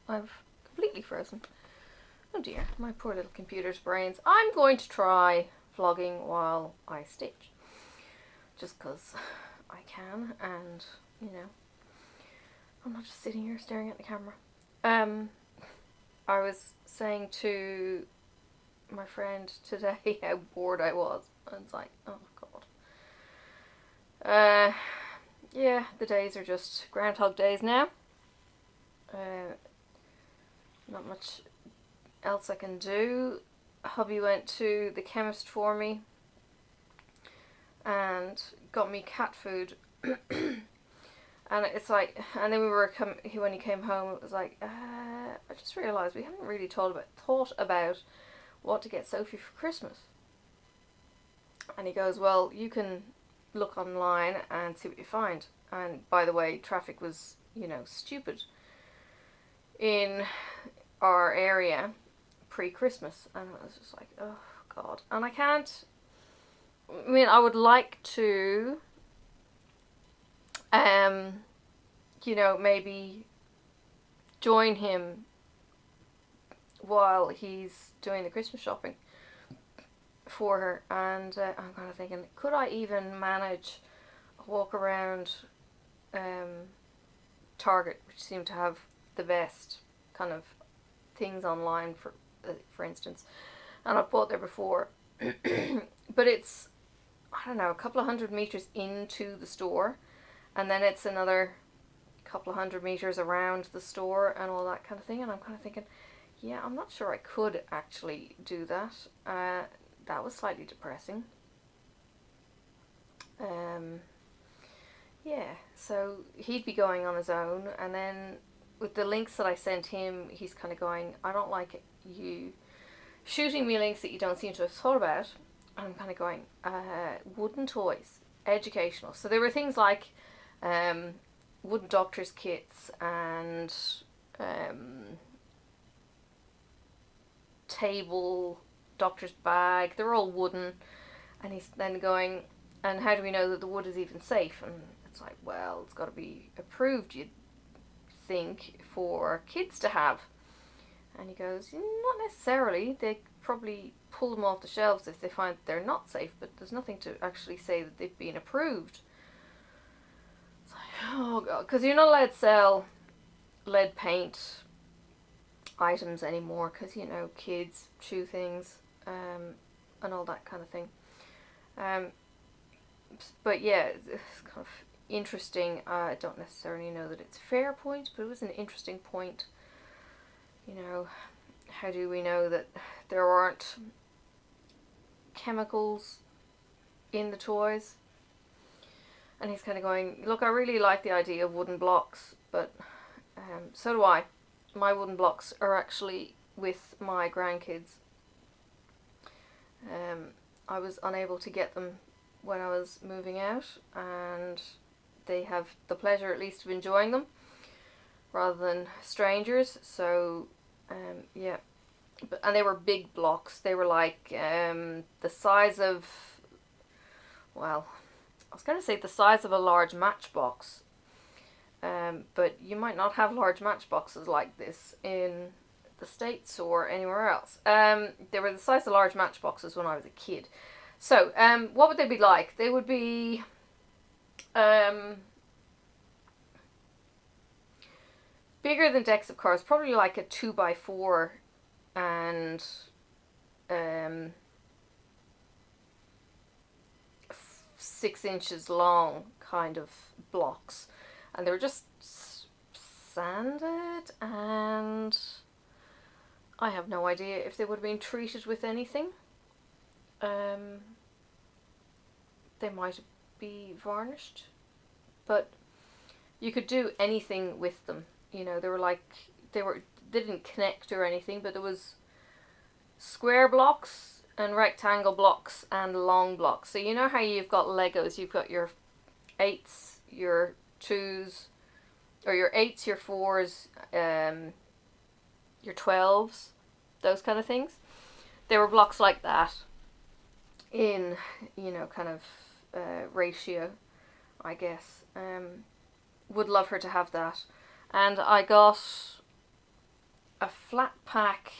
I've completely frozen. Oh dear, my poor little computer's brains. I'm going to try vlogging while I stitch. Just because I can, and, you know, I'm not just sitting here staring at the camera. I was saying to my friend today how bored I was. And it's like, oh god. Yeah, the days are just Groundhog Days now. Not much else I can do. Hubby went to the chemist for me and got me cat food. And it's like, and then when he came home, it was like, I just realised we haven't really thought about what to get Sophie for Christmas. And he goes, well, you can look online and see what you find. And by the way, traffic was, stupid in our area pre-Christmas. And I was just like, oh god. And I would like to maybe join him while he's doing the Christmas shopping for her. And I'm kind of thinking, could I even manage a walk around Target, which seemed to have the best kind of things online, for instance. And I've bought there before. But it's, I don't know, a couple of 100 meters into the store, and then it's another couple of 100 meters around the store and all that kind of thing. And I'm kind of thinking, yeah, I'm not sure I could actually do that. That was slightly depressing. Yeah, so he'd be going on his own, and then with the links that I sent him, he's kind of going, I don't like you shooting me links that you don't seem to have thought about. And I'm kind of going, wooden toys, educational. So there were things like wooden doctor's kits and table, doctor's bag. They're all wooden. And he's then going, and how do we know that the wood is even safe? And it's like, well, it's got to be approved, you'd think, for kids to have. And he goes, not necessarily. They probably pull them off the shelves if they find they're not safe, but there's nothing to actually say that they've been approved. It's like, oh god, because you're not allowed to sell lead paint items anymore, because, kids chew things and all that kind of thing. But yeah, it's kind of interesting. I don't necessarily know that it's a fair point, but it was an interesting point. How do we know that there aren't chemicals in the toys? And he's kind of going, look, I really like the idea of wooden blocks, but so do I. My wooden blocks are actually with my grandkids. I was unable to get them when I was moving out, and they have the pleasure at least of enjoying them rather than strangers. So yeah, and they were big blocks. They were like the size of, well, I was going to say the size of a large matchbox, but you might not have large matchboxes like this in the States or anywhere else. They were the size of large matchboxes when I was a kid. So what would they be like? They would be bigger than decks of cards, probably like a 2x4 and 6 inches long kind of blocks. And they were just sanded, and I have no idea if they would have been treated with anything. They might be varnished, but you could do anything with them. They didn't connect or anything, but there was square blocks and rectangle blocks and long blocks. So you know how you've got Legos, you've got your 8s, your 2s, or your 8s, your 4s, your 12s, those kind of things. There were blocks like that in, kind of ratio, I guess. Would love her to have that. And I got a flat pack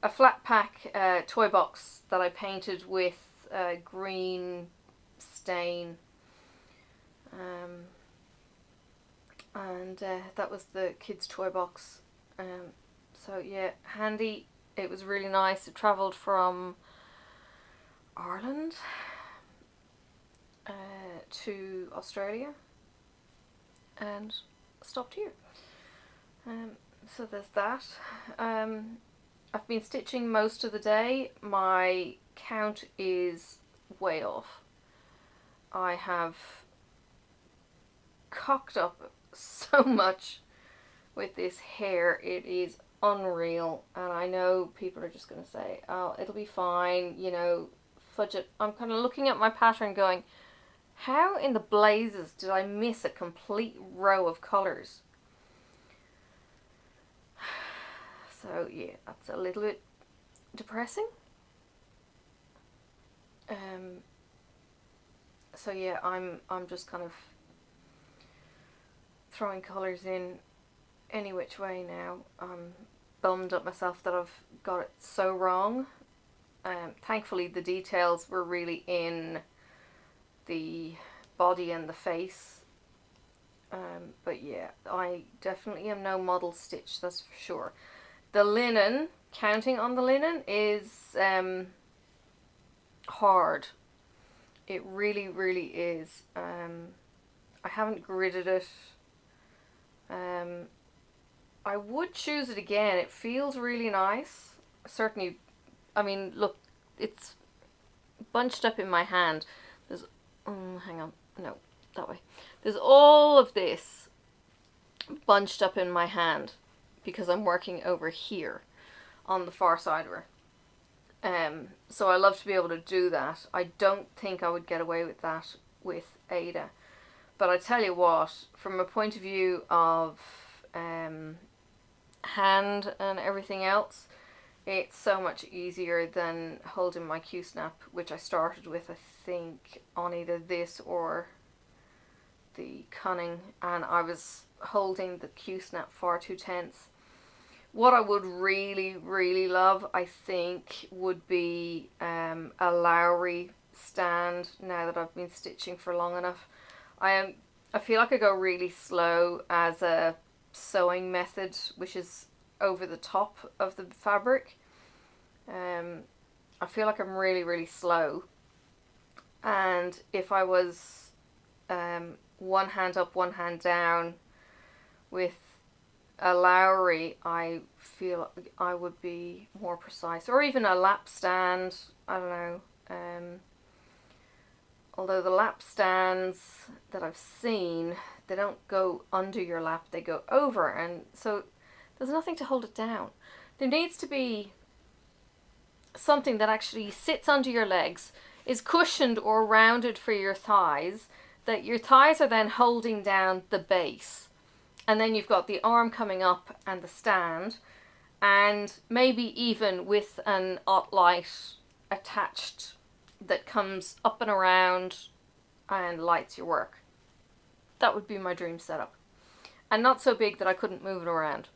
a flat pack toy box that I painted with green stain, and that was the kids' toy box. So yeah, handy. It was really nice. It travelled from Ireland to Australia and stopped here. So there's that. I've been stitching most of the day. My count is way off. I have cocked up so much with this hair. It is unreal, and I know people are just going to say, oh, it'll be fine, you know, fudge it. I'm kind of looking at my pattern going, how in the blazes did I miss a complete row of colours? So yeah, that's a little bit depressing. So yeah, I'm just kind of throwing colours in any which way now. I'm bummed at myself that I've got it so wrong. Thankfully the details were really in the body and the face. But yeah, I definitely am no model stitch, that's for sure. The linen, counting on the linen is hard. It really, really is. I haven't gridded it. I would choose it again. It feels really nice. Certainly, I mean, look, it's bunched up in my hand. There's, hang on, no, that way. There's all of this bunched up in my hand because I'm working over here on the far side of her. So I love to be able to do that. I don't think I would get away with that with Ada. But I tell you what, from a point of view of hand and everything else, it's so much easier than holding my Q-snap, which I started with, I think, on either this or the Cunning, and I was holding the Q-snap far too tense. What I would really, really love, I think, would be a Lowry stand now that I've been stitching for long enough. I feel like I go really slow as a sewing method, which is over the top of the fabric. I feel like I'm really, really slow. And if I was one hand up, one hand down with a Lowry, I feel I would be more precise. Or even a lap stand, I don't know. Although the lap stands that I've seen, they don't go under your lap, they go over, and so there's nothing to hold it down. There needs to be something that actually sits under your legs, is cushioned or rounded for your thighs, that your thighs are then holding down the base. And then you've got the arm coming up and the stand, and maybe even with an OttLight attached that comes up and around and lights your work. That would be my dream setup. And not so big that I couldn't move it around.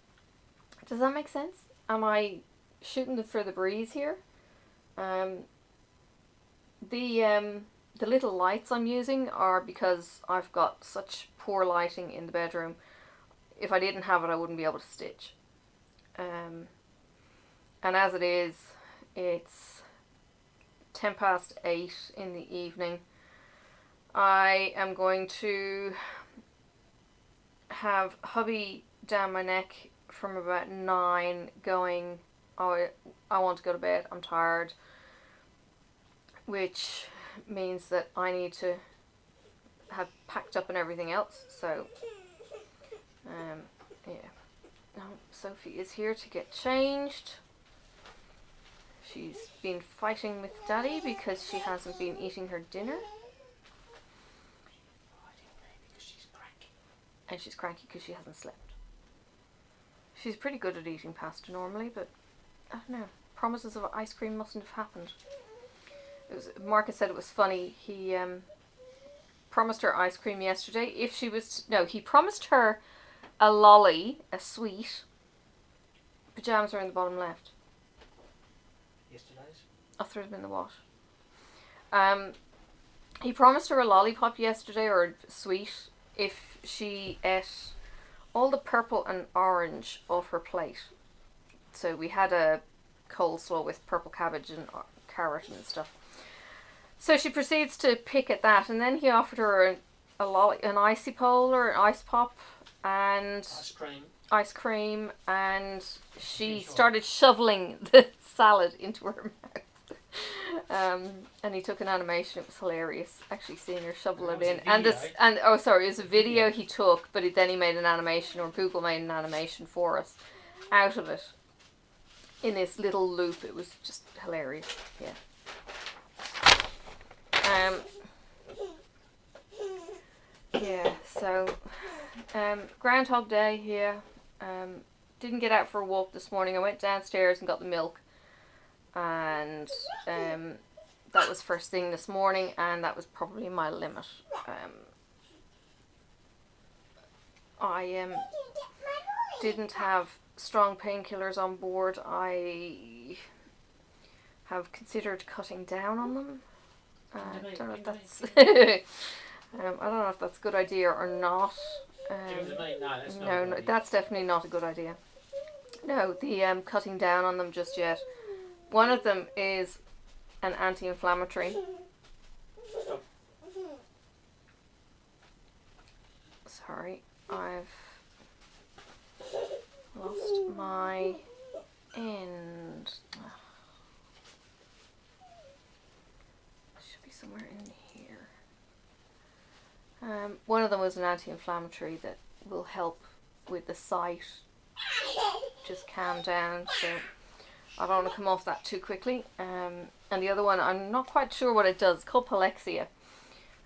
Does that make sense? Am I shooting for the breeze here? The little lights I'm using are because I've got such poor lighting in the bedroom. If I didn't have it, I wouldn't be able to stitch. And as it is, it's 8:10 in the evening. I am going to have hubby down my neck from about 9 going, oh, I want to go to bed, I'm tired. Which means that I need to have packed up and everything else. So, yeah. Sophie is here to get changed. She's been fighting with Daddy because she hasn't been eating her dinner. And she's cranky because she hasn't slept. She's pretty good at eating pasta normally, but I don't know. Promises of ice cream mustn't have happened. Marcus said it was funny. He promised her ice cream yesterday. If she was... No, he promised her a lolly, a sweet. Pyjamas are in the bottom left. Yesterday's? I threw them in the wash. He promised her a lollipop yesterday, or a sweet, if she ate all the purple and orange off her plate. So we had a coleslaw with purple cabbage and carrot and stuff. So she proceeds to pick at that, and then he offered her an icy pole or an ice pop and ice cream, and she started shoveling the salad into her mouth. And he took an animation. It was hilarious, actually seeing her shovel it in. And it was a video he took, but then he made an animation, or Google made an animation for us out of it in this little loop. It was just hilarious. Yeah. Yeah, so Groundhog Day here. Didn't get out for a walk this morning. I went downstairs and got the milk, and that was first thing this morning, and that was probably my limit. I didn't have strong painkillers on board. I have considered cutting down on them. I don't know if that's I don't know if that's a good idea or not. No, that's definitely not a good idea. No, the cutting down on them just yet. One of them is an anti-inflammatory. Sorry, I've lost my end. Should be somewhere in here. One of them was an anti-inflammatory that will help with the sight. Just calm down, so I don't want to come off that too quickly. And the other one, I'm not quite sure what it does. It's called Palexia.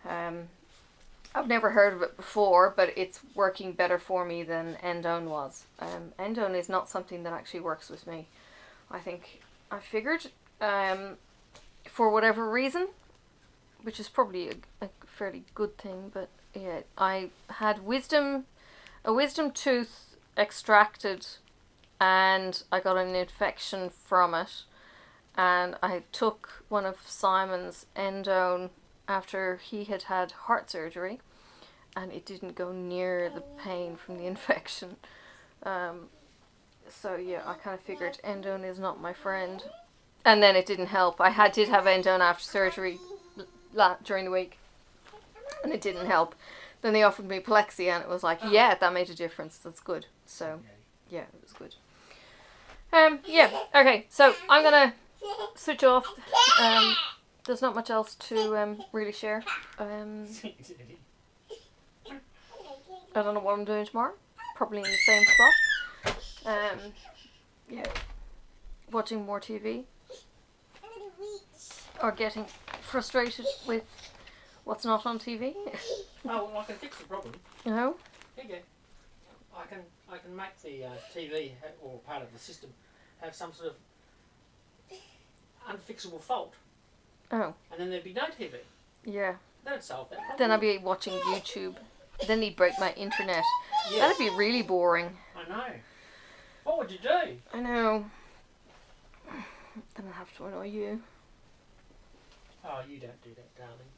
I've never heard of it before, but it's working better for me than Endone was. Endone is not something that actually works with me. I figured, for whatever reason, which is probably a fairly good thing, but yeah, I had a wisdom tooth extracted, and I got an infection from it, and I took one of Simon's Endone after he had had heart surgery, and it didn't go near the pain from the infection. So yeah, I kind of figured Endone is not my friend, and then it didn't help. I did have Endone after surgery during the week, and it didn't help. Then they offered me Palexia, and it was like, yeah, that made a difference. That's good. So yeah, it was good. Yeah, okay, so I'm gonna switch off. There's not much else to really share. I don't know what I'm doing tomorrow. Probably in the same spot. Yeah, watching more TV, or getting frustrated with what's not on TV. Oh, well, I can fix the problem. No? Yeah. I can make the TV or part of the system have some sort of unfixable fault. Oh. And then there'd be no TV. Yeah. That'd solve that problem. Then I'd be watching YouTube. Then he'd break my internet. Yes. That'd be really boring. I know. What would you do? I know. Then I'd have to annoy you. Oh, you don't do that, darling.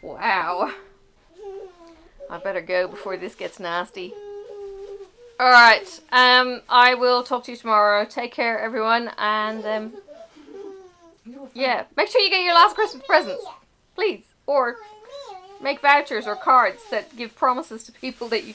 Wow. I better go before this gets nasty. Alright, I will talk to you tomorrow. Take care, everyone, and yeah, make sure you get your last Christmas presents, please. Or make vouchers or cards that give promises to people that you